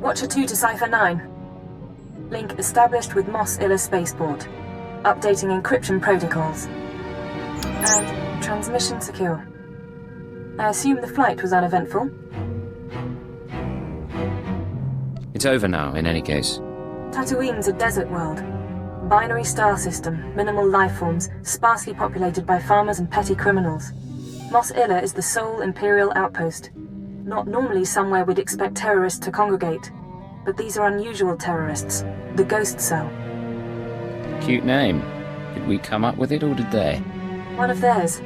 Watcher 2 to Cipher 9. Link established with Mos Illa spaceport. Updating encryption protocols. And transmission secure. I assume the flight was uneventful? It's over now, in any case. Tatooine's a desert world. Binary star system, minimal life forms, sparsely populated by farmers and petty criminals. Mos Illa is the sole Imperial outpost. Not normally somewhere we'd expect terrorists to congregate. But these are unusual terrorists. The Ghost Cell. Cute name. Did we come up with it, or did they? One of theirs.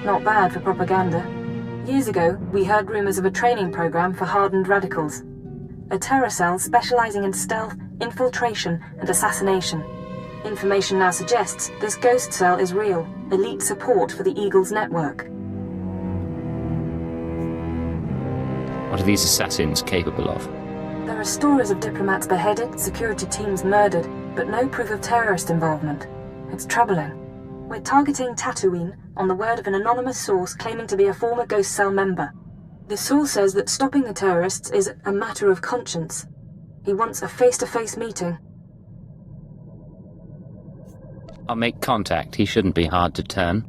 Not bad for propaganda. Years ago, we heard rumors of a training program for hardened radicals. A terror cell specializing in stealth, infiltration, and assassination. Information now suggests this Ghost Cell is real, elite support for the Eagles network. What are these assassins capable of? There are stories of diplomats beheaded, security teams murdered, but no proof of terrorist involvement. It's troubling. We're targeting Tatooine on the word of an anonymous source claiming to be a former Ghost Cell member. The source says that stopping the terrorists is a matter of conscience. He wants a face-to-face meeting. I'll make contact. He shouldn't be hard to turn.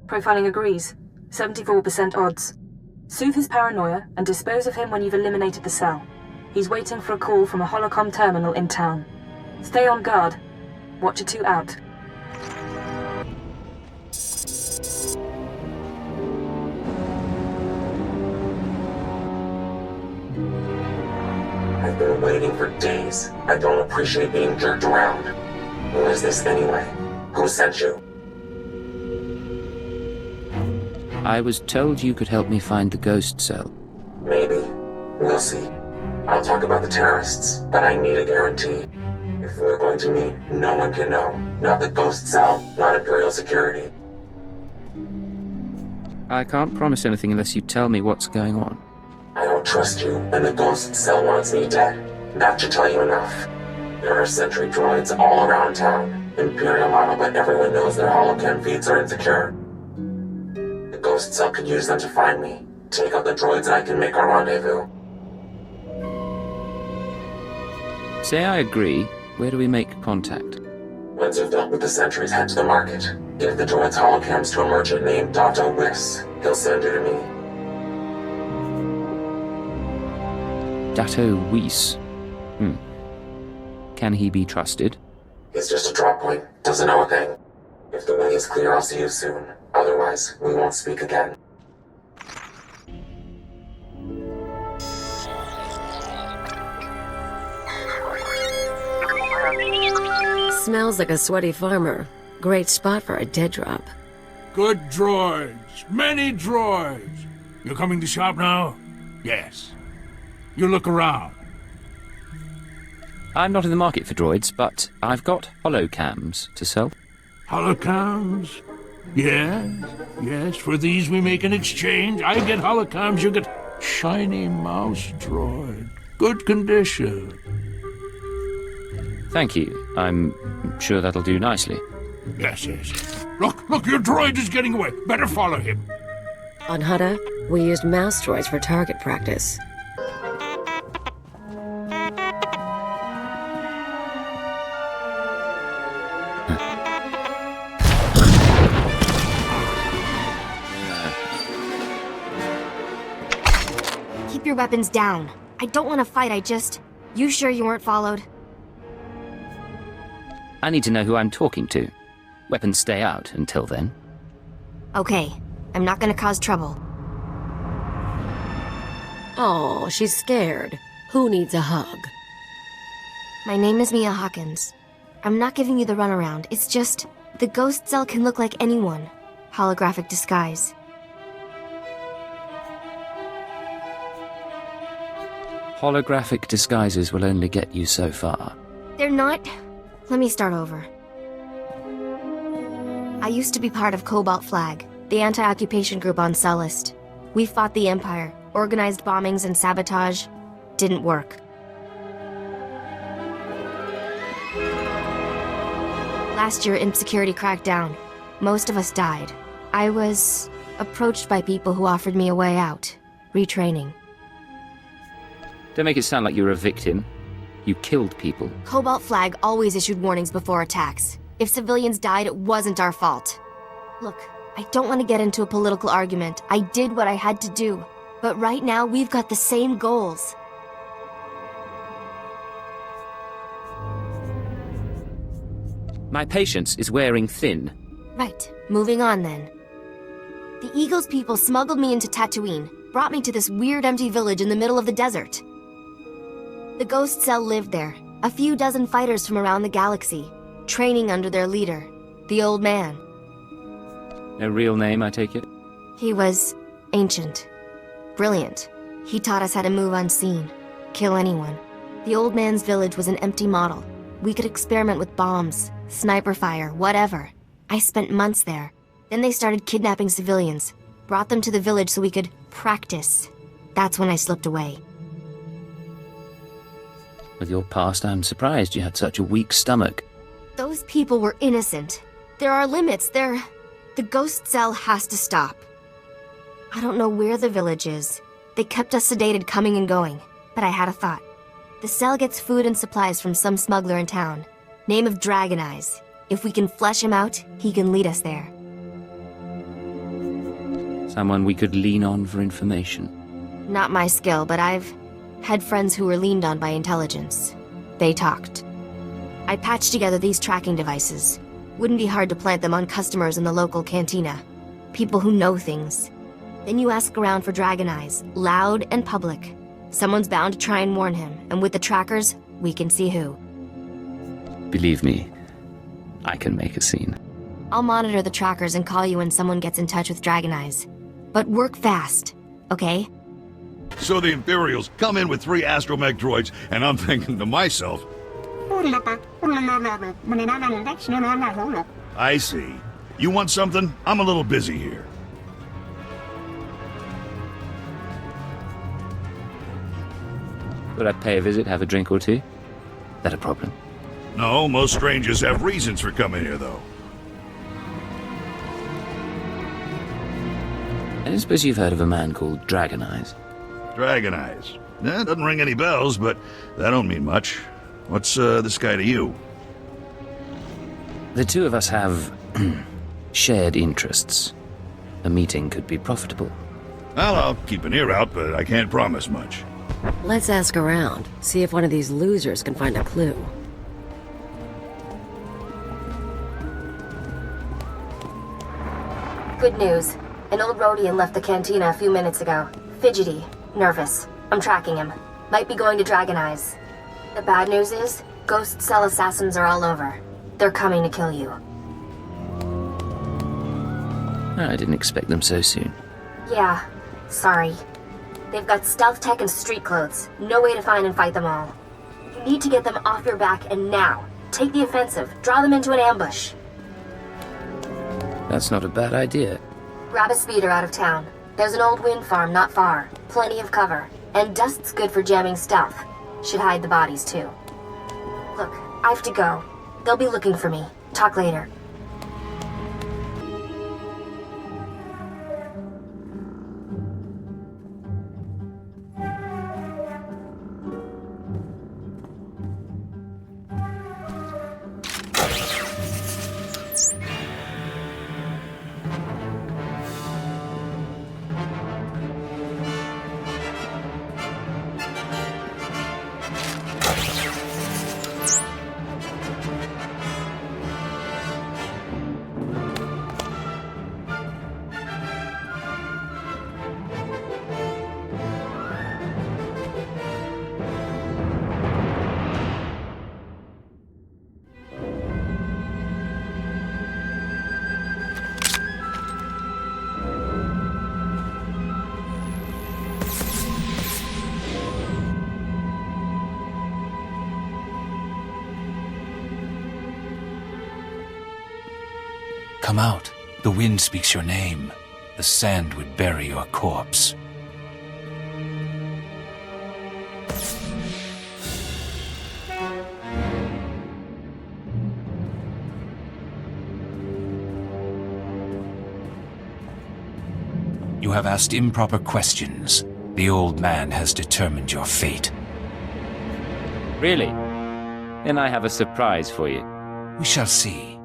Profiling agrees. 74% odds. Soothe his paranoia and dispose of him when you've eliminated the cell. He's waiting for a call from a holocom terminal in town. Stay on guard. Watcher 2 out. I've been waiting for days. I don't appreciate being jerked around. Who is this anyway? Who sent you? I was told you could help me find the Ghost Cell. Maybe. We'll see. I'll talk about the terrorists, but I need a guarantee. If we're going to meet, no one can know. Not the Ghost Cell, not Imperial security. I can't promise anything unless you tell me what's going on. I don't trust you, and the Ghost Cell wants me dead. That should tell you enough. There are sentry droids all around town. Imperial model, but everyone knows their holocam feeds are insecure. The Ghost Cell could use them to find me. Take out the droids and I can make our rendezvous. Say I agree. Where do we make contact? Once you've dealt with the sentries, head to the market. Give the droids holocams to a merchant named Dr. Wiss. He'll send you to me. Dato Weiss. Can he be trusted? He's just a drop point. Doesn't know a thing. If the way is clear, I'll see you soon. Otherwise, we won't speak again. Smells like a sweaty farmer. Great spot for a dead drop. Good droids. Many droids. You coming to shop now? Yes. You look around. I'm not in the market for droids, but I've got holocams to sell. Holocams? Yes. For these we make an exchange. I get holocams, you get shiny mouse droid. Good condition. Thank you. I'm sure that'll do nicely. Yes. Look, your droid is getting away. Better follow him. On Hutta, we used mouse droids for target practice. Keep your weapons down. I don't want to fight, You sure you weren't followed? I need to know who I'm talking to. Weapons stay out until then. Okay. I'm not gonna cause trouble. Oh, she's scared. Who needs a hug? My name is Mia Hawkins. I'm not giving you the runaround. It's just... the Ghost Cell can look like anyone. Holographic disguise. Holographic disguises will only get you so far. They're not... Let me start over. I used to be part of Cobalt Flag, the anti-occupation group on Sullust. We fought the Empire, organized bombings and sabotage. Didn't work. Last year, insecurity cracked down. Most of us died. I was approached by people who offered me a way out. Retraining. Don't make it sound like you're a victim. You killed people. Cobalt Flag always issued warnings before attacks. If civilians died, it wasn't our fault. Look, I don't want to get into a political argument. I did what I had to do. But right now, we've got the same goals. My patience is wearing thin. Right, moving on then. The Eagles people smuggled me into Tatooine, brought me to this weird empty village in the middle of the desert. The Ghost Cell lived there, a few dozen fighters from around the galaxy, training under their leader, the Old Man. No real name, I take it? He was ancient. Brilliant. He taught us how to move unseen, kill anyone. The Old Man's village was an empty model. We could experiment with bombs, sniper fire, whatever. I spent months there. Then they started kidnapping civilians, brought them to the village so we could practice. That's when I slipped away. With your past, I'm surprised you had such a weak stomach. Those people were innocent. There are limits. The Ghost Cell has to stop. I don't know where the village is. They kept us sedated coming and going, but I had a thought. The cell gets food and supplies from some smuggler in town. Name of Dragon Eyes. If we can flesh him out, he can lead us there. Someone we could lean on for information. Not my skill, but I've had friends who were leaned on by intelligence. They talked. I patched together these tracking devices. Wouldn't be hard to plant them on customers in the local cantina. People who know things. Then you ask around for Dragon Eyes, loud and public. Someone's bound to try and warn him, and with the trackers, we can see who. Believe me, I can make a scene. I'll monitor the trackers and call you when someone gets in touch with Dragon Eyes. But work fast, okay? So the Imperials come in with 3 astromech droids, and I'm thinking to myself, I see. You want something? I'm a little busy here. Would I pay a visit, have a drink or two? That a problem? No, most strangers have reasons for coming here, though. I don't suppose you've heard of a man called Dragon Eyes? Dragon Eyes. Doesn't ring any bells, but that don't mean much. What's this guy to you? The two of us have shared interests. A meeting could be profitable. Well, I'll keep an ear out, but I can't promise much. Let's ask around, see if one of these losers can find a clue. Good news. An old Rhodian left the cantina a few minutes ago. Fidgety. Nervous. I'm tracking him. Might be going to Dragon Eyes. The bad news is, Ghost Cell assassins are all over. They're coming to kill you. I didn't expect them so soon. Yeah. Sorry. They've got stealth tech and street clothes. No way to find and fight them all. You need to get them off your back, and now. Take the offensive. Draw them into an ambush. That's not a bad idea. Grab a speeder out of town. There's an old wind farm not far. Plenty of cover. And dust's good for jamming stealth. Should hide the bodies, too. Look, I have to go. They'll be looking for me. Talk later. Come out. The wind speaks your name. The sand would bury your corpse. You have asked improper questions. The old man has determined your fate. Really? Then I have a surprise for you. We shall see.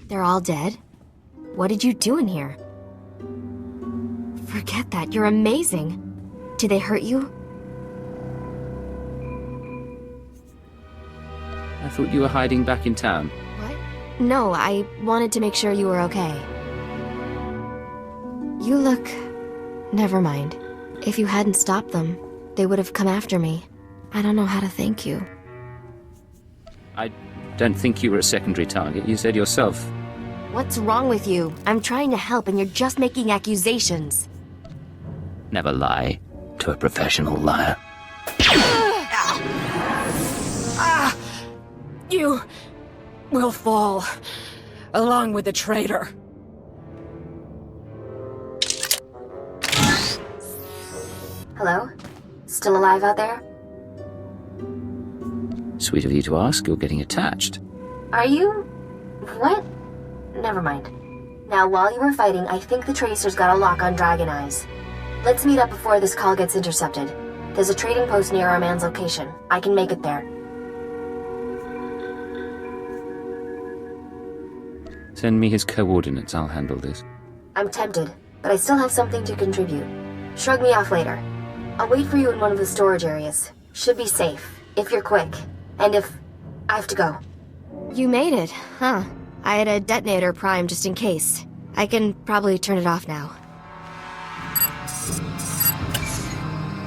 They're all dead? What did you do in here? Forget that, you're amazing. Did they hurt you? I thought you were hiding back in town. What? No, I wanted to make sure you were okay. You look... Never mind. If you hadn't stopped them, they would have come after me. I don't know how to thank you. I don't think you were a secondary target. You said yourself. What's wrong with you? I'm trying to help and you're just making accusations. Never lie to a professional liar. You will fall, along with the traitor. Hello? Still alive out there? Sweet of you to ask. You're getting attached. Are you? What? Never mind. Now, while you were fighting, I think the Tracer's got a lock on Dragon Eyes. Let's meet up before this call gets intercepted. There's a trading post near our man's location. I can make it there. Send me his coordinates. I'll handle this. I'm tempted, but I still have something to contribute. Shrug me off later. I'll wait for you in one of the storage areas. Should be safe, if you're quick. And if... I have to go. You made it, huh? I had a detonator primed just in case. I can probably turn it off now.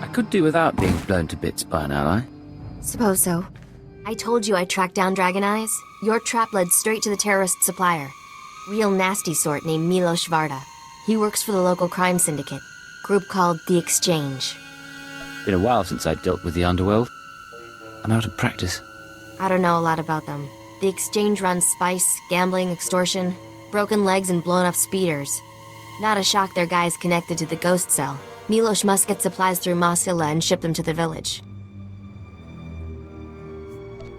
I could do without being blown to bits by an ally. Suppose so. I told you I tracked down Dragon Eyes. Your trap led straight to the terrorist supplier. Real nasty sort named Milos Varda. He works for the local crime syndicate. Group called The Exchange. Been a while since I dealt with the underworld. I'm out of practice. I don't know a lot about them. The Exchange runs spice, gambling, extortion, broken legs, and blown up speeders. Not a shock their guys connected to the ghost cell. Milos must get supplies through Masilla and ship them to the village.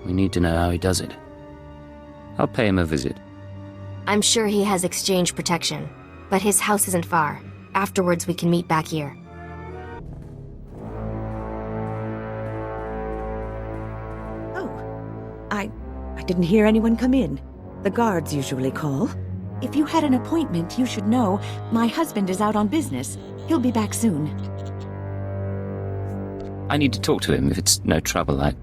We need to know how he does it. I'll pay him a visit. I'm sure he has Exchange protection, but his house isn't far. Afterwards, we can meet back here. I didn't hear anyone come in. The guards usually call. If you had an appointment, you should know. My husband is out on business. He'll be back soon. I need to talk to him. If it's no trouble, I'd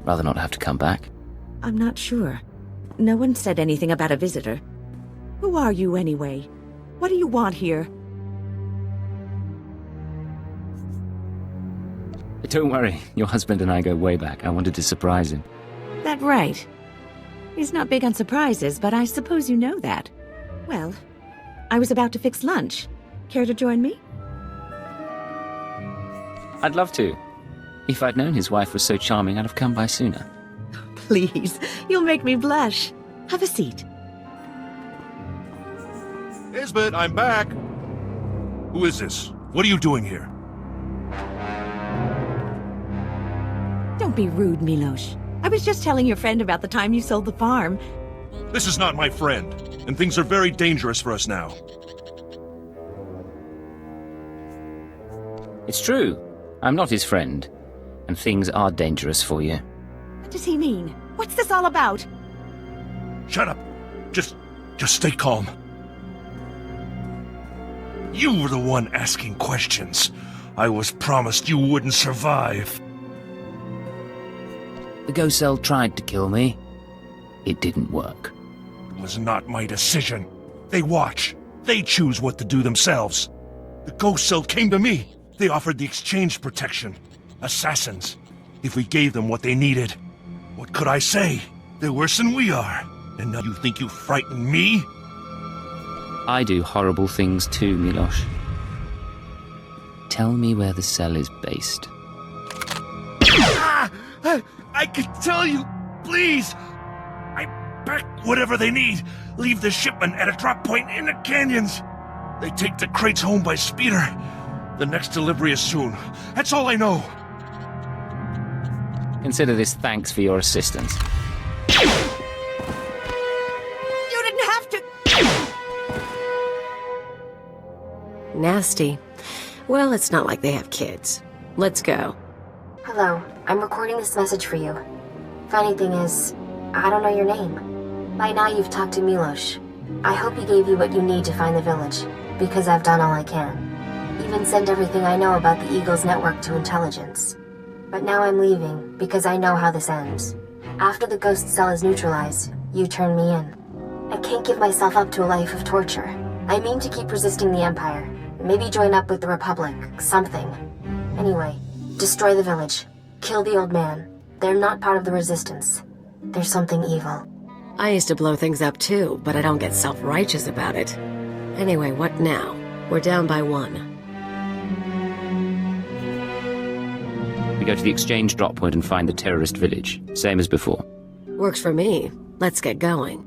rather not have to come back. I'm not sure. No one said anything about a visitor. Who are you, anyway? What do you want here? Don't worry. Your husband and I go way back. I wanted to surprise him. That right. He's not big on surprises, but I suppose you know that. Well, I was about to fix lunch. Care to join me? I'd love to. If I'd known his wife was so charming, I'd have come by sooner. Please, you'll make me blush. Have a seat. Isbeth, I'm back. Who is this? What are you doing here? Don't be rude, Milos. I was just telling your friend about the time you sold the farm. This is not my friend, and things are very dangerous for us now. It's true. I'm not his friend, and things are dangerous for you. What does he mean? What's this all about? Shut up. Just stay calm. You were the one asking questions. I was promised you wouldn't survive. The ghost cell tried to kill me. It didn't work. It was not my decision. They watch. They choose what to do themselves. The ghost cell came to me. They offered the Exchange protection. Assassins. If we gave them what they needed. What could I say? They're worse than we are. And now you think you frighten me? I do horrible things too, Milos. Tell me where the cell is based. I can tell you, please. I pack whatever they need. Leave the shipment at a drop point in the canyons. They take the crates home by speeder. The next delivery is soon. That's all I know. Consider this thanks for your assistance. You didn't have to... Nasty. Well, it's not like they have kids. Let's go. Hello, I'm recording this message for you. Funny thing is, I don't know your name. By now you've talked to Milos. I hope he gave you what you need to find the village, because I've done all I can. Even sent everything I know about the Eagle's network to intelligence. But now I'm leaving, because I know how this ends. After the ghost cell is neutralized, you turn me in. I can't give myself up to a life of torture. I mean to keep resisting the Empire. Maybe join up with the Republic, something. Anyway, destroy the village. Kill the old man. They're not part of the Resistance. There's something evil. I used to blow things up too, but I don't get self-righteous about it. Anyway, what now? We're down by 1. We go to the exchange drop point and find the terrorist village. Same as before. Works for me. Let's get going.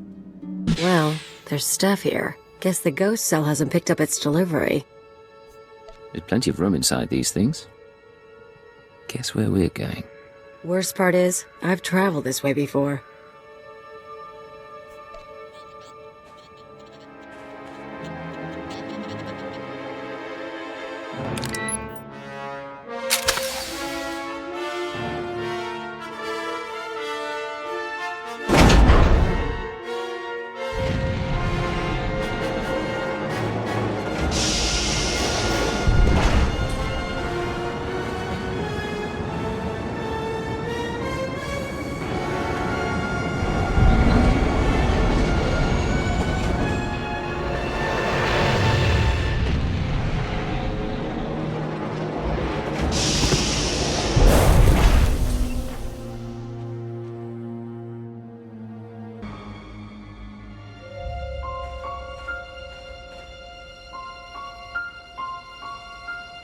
Well, there's stuff here. Guess the ghost cell hasn't picked up its delivery. There's plenty of room inside these things. Guess where we're going? Worst part is, I've traveled this way before.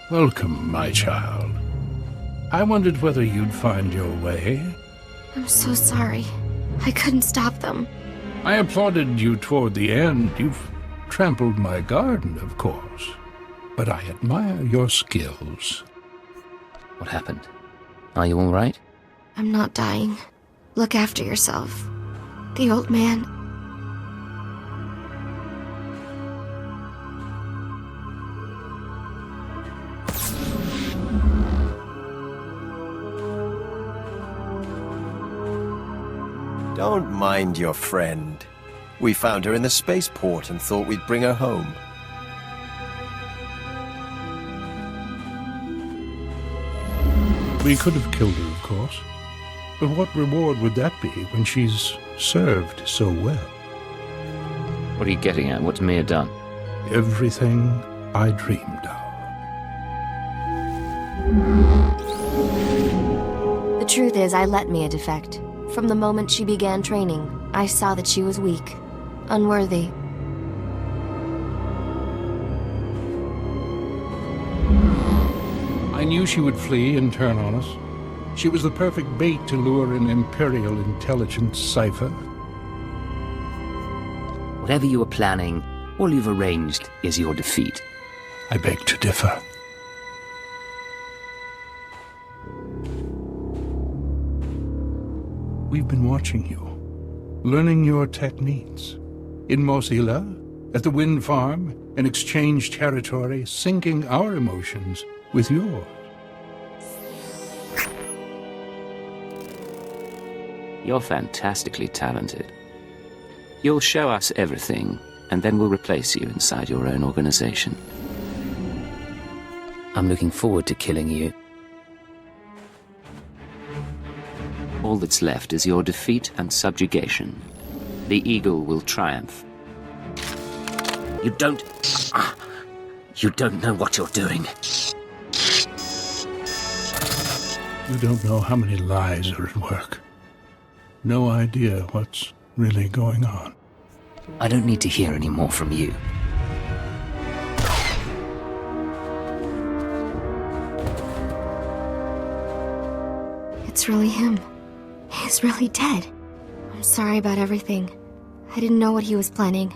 Welcome, my child. I wondered whether you'd find your way. I'm so sorry. I couldn't stop them. I applauded you toward the end. You've trampled my garden, of course. But I admire your skills. What happened? Are you all right? I'm not dying. Look after yourself. The old man... Don't mind your friend. We found her in the spaceport and thought we'd bring her home. We could have killed her, of course. But what reward would that be when she's served so well? What are you getting at? What's Mia done? Everything I dreamed of. The truth is, I let Mia defect. From the moment she began training, I saw that she was weak, unworthy. I knew she would flee and turn on us. She was the perfect bait to lure an Imperial Intelligence cipher. Whatever you were planning, all you've arranged is your defeat. I beg to differ. We've been watching you, learning your techniques. In Mosila, at the wind farm, in exchange territory, syncing our emotions with yours. You're fantastically talented. You'll show us everything, and then we'll replace you inside your own organization. I'm looking forward to killing you. All that's left is your defeat and subjugation. The Eagle will triumph. You don't know what you're doing. You don't know how many lies are at work. No idea what's really going on. I don't need to hear any more from you. It's really him. He's really dead. I'm sorry about everything. I didn't know what he was planning.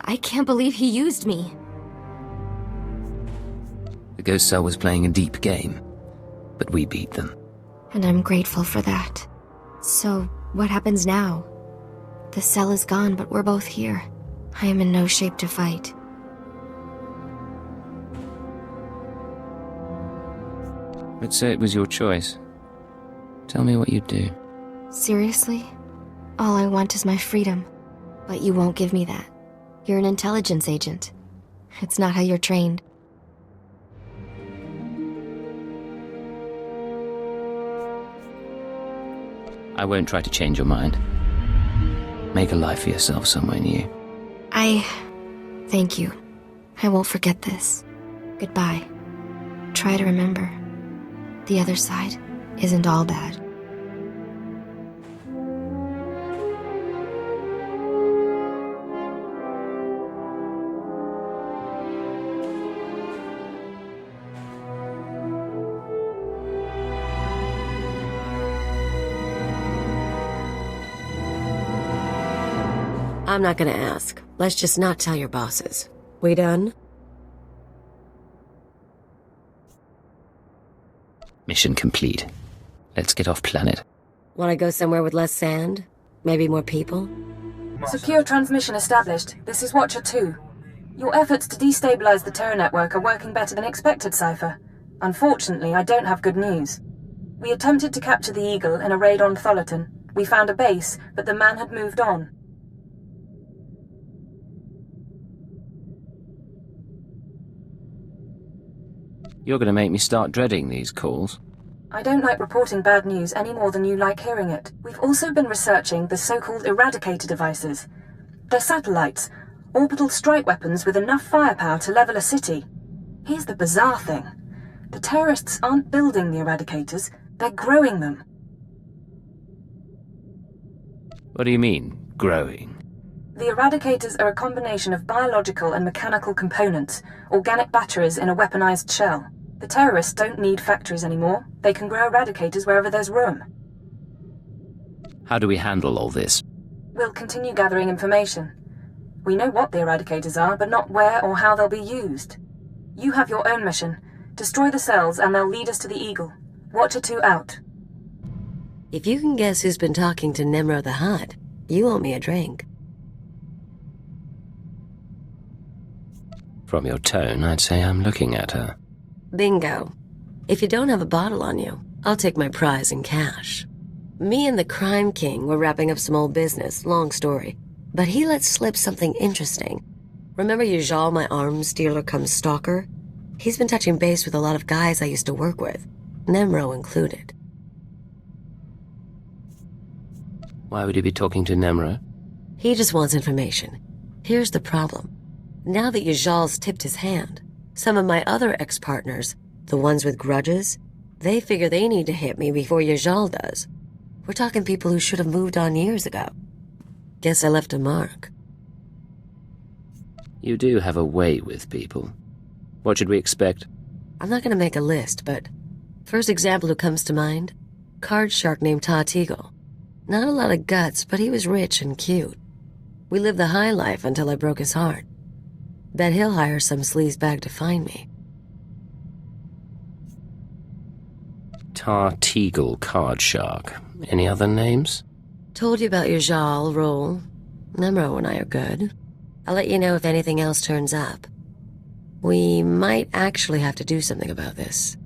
I can't believe he used me. The Ghost Cell was playing a deep game, but we beat them. And I'm grateful for that. So, what happens now? The cell is gone, but we're both here. I am in no shape to fight. Let's say it was your choice. Tell me what you'd do. Seriously? All I want is my freedom. But you won't give me that. You're an intelligence agent. It's not how you're trained. I won't try to change your mind. Make a life for yourself somewhere new. Thank you. I won't forget this. Goodbye. Try to remember. The other side isn't all bad. I'm not gonna ask. Let's just not tell your bosses. We done? Mission complete. Let's get off planet. Wanna go somewhere with less sand? Maybe more people? Secure transmission established. This is Watcher 2. Your efforts to destabilize the terror network are working better than expected, Cypher. Unfortunately, I don't have good news. We attempted to capture the Eagle in a raid on Tholiton. We found a base, but the man had moved on. You're gonna make me start dreading these calls. I don't like reporting bad news any more than you like hearing it. We've also been researching the so-called Eradicator devices. They're satellites, orbital strike weapons with enough firepower to level a city. Here's the bizarre thing. The terrorists aren't building the Eradicators, they're growing them. What do you mean, growing? The Eradicators are a combination of biological and mechanical components, organic batteries in a weaponized shell. The terrorists don't need factories anymore. They can grow Eradicators wherever there's room. How do we handle all this? We'll continue gathering information. We know what the Eradicators are, but not where or how they'll be used. You have your own mission. Destroy the cells and they'll lead us to the Eagle. Watcher 2 out. If you can guess who's been talking to Nemro the Hutt, you owe me a drink. From your tone, I'd say I'm looking at her. Bingo. If you don't have a bottle on you, I'll take my prize in cash. Me and the Crime King were wrapping up some old business, long story. But he let slip something interesting. Remember Yajal, my arms dealer cum stalker? He's been touching base with a lot of guys I used to work with, Nemro included. Why would he be talking to Nemro? He just wants information. Here's the problem. Now that Yajal's tipped his hand, some of my other ex-partners, the ones with grudges, they figure they need to hit me before Yajal does. We're talking people who should have moved on years ago. Guess I left a mark. You do have a way with people. What should we expect? I'm not gonna make a list, but first example who comes to mind, card shark named Tatooine. Not a lot of guts, but he was rich and cute. We lived the high life until I broke his heart. Bet he'll hire some sleazebag to find me. Tar-Teagle Card Shark. Any other names? Told you about your Jal role. Nemro and I are good. I'll let you know if anything else turns up. We might actually have to do something about this.